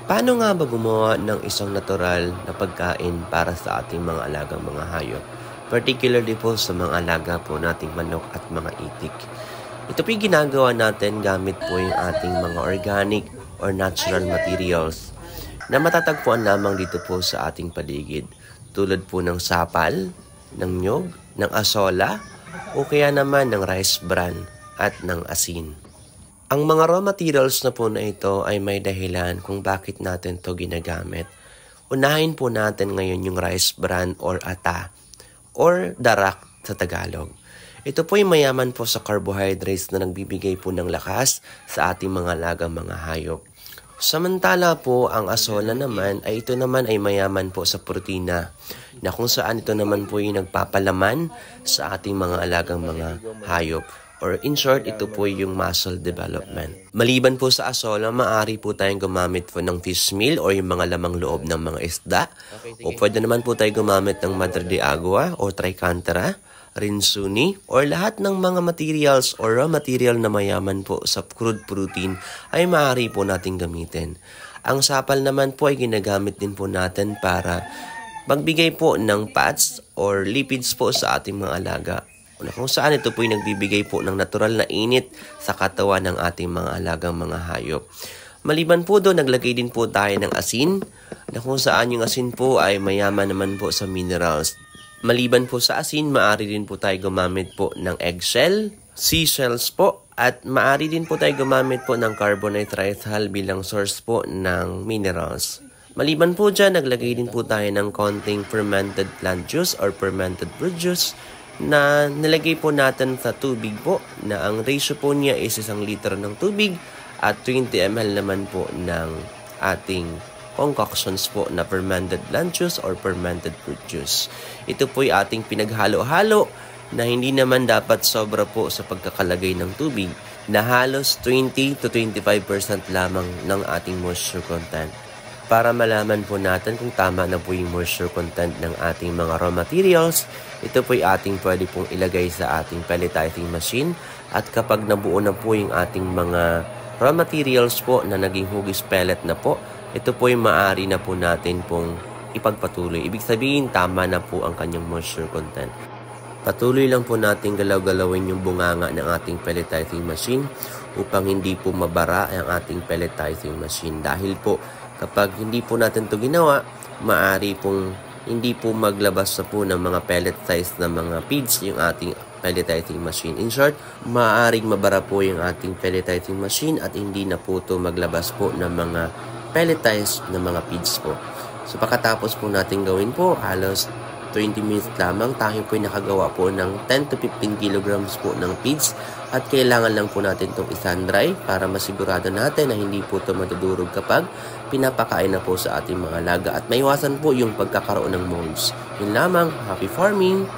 Paano nga ba gumawa ng isang natural na pagkain para sa ating mga alagang mga hayop? Particularly po sa mga alaga po nating manok at mga itik. Ito po'y ginagawa natin gamit po yung ating mga organic or natural materials na matatagpuan lamang dito po sa ating paligid. Tulad po ng sapal, ng nyog, ng asola, o kaya naman ng rice bran at ng asin. Ang mga raw materials na po na ito ay may dahilan kung bakit natin to ginagamit. Unahin po natin ngayon yung rice bran or ata or darak sa Tagalog. Ito po ay mayaman po sa carbohydrates na nagbibigay po ng lakas sa ating mga alagang mga hayop. Samantala po ang asola naman ay ito naman ay mayaman po sa protina na kung saan ito naman po ay nagpapalaman sa ating mga alagang mga hayop. Or in short, ito po yung muscle development. Maliban po sa asola, maaari po tayong gumamit po ng fish meal o yung mga lamang loob ng mga isda. O pwede naman po tayo gumamit ng madre de agua o trichantera, rinsuni, or lahat ng mga materials or raw material na mayaman po sa crude protein ay maaari po nating gamitin. Ang sapal naman po ay ginagamit din po natin para magbigay po ng fats or lipids po sa ating mga alaga. Kung saan ito po ay nagbibigay po ng natural na init sa katawan ng ating mga alagang mga hayop. Maliban po doon, naglagay din po tayo ng asin na kung saan yung asin po ay mayaman naman po sa minerals. Maliban po sa asin, maaari din po tayo gumamit po ng eggshell, seashells po, at maaari din po tayo gumamit po ng carbonitrile bilang source po ng minerals. Maliban po dyan, naglagay din po tayo ng konting fermented plant juice or fermented fruit juice na nilagay po natin sa tubig po na ang ratio po niya is 1 litro ng tubig at 20 ml naman po ng ating concoctions po na fermented plant juice or fermented fruit juice. Ito po ay ating pinaghalo-halo na hindi naman dapat sobra po sa pagkakalagay ng tubig na halos 20 to 25% lamang ng ating moisture content. Para malaman po natin kung tama na po yung moisture content ng ating mga raw materials, ito po ay ating pwede pong ilagay sa ating pelletizing machine at kapag nabuo na po yung ating mga raw materials po na naging hugis pellet na po, ito po ay maaari na po natin pong ipagpatuloy. Ibig sabihin, tama na po ang kanyang moisture content. Patuloy lang po natin galaw-galawin yung bunganga ng ating pelletizing machine upang hindi po mabara ang ating pelletizing machine. Dahil po, kapag hindi po natin ito ginawa, maaari pong hindi po maglabas na po ng mga pellet size na mga feeds yung ating pelletizing machine. In short, maaaring mabara po yung ating pelletizing machine at hindi na po ito maglabas po ng mga pelletized na mga feeds po. So pagkatapos po natin gawin po, halos 20 minutes lamang, tayo po ay nakagawa po ng 10 to 15 kilograms po ng feeds at kailangan lang po natin itong isan-dry para masigurado natin na hindi po ito madudurog kapag pinapakain na po sa ating mga alaga at maiwasan po yung pagkakaroon ng molds. Yun lamang, happy farming!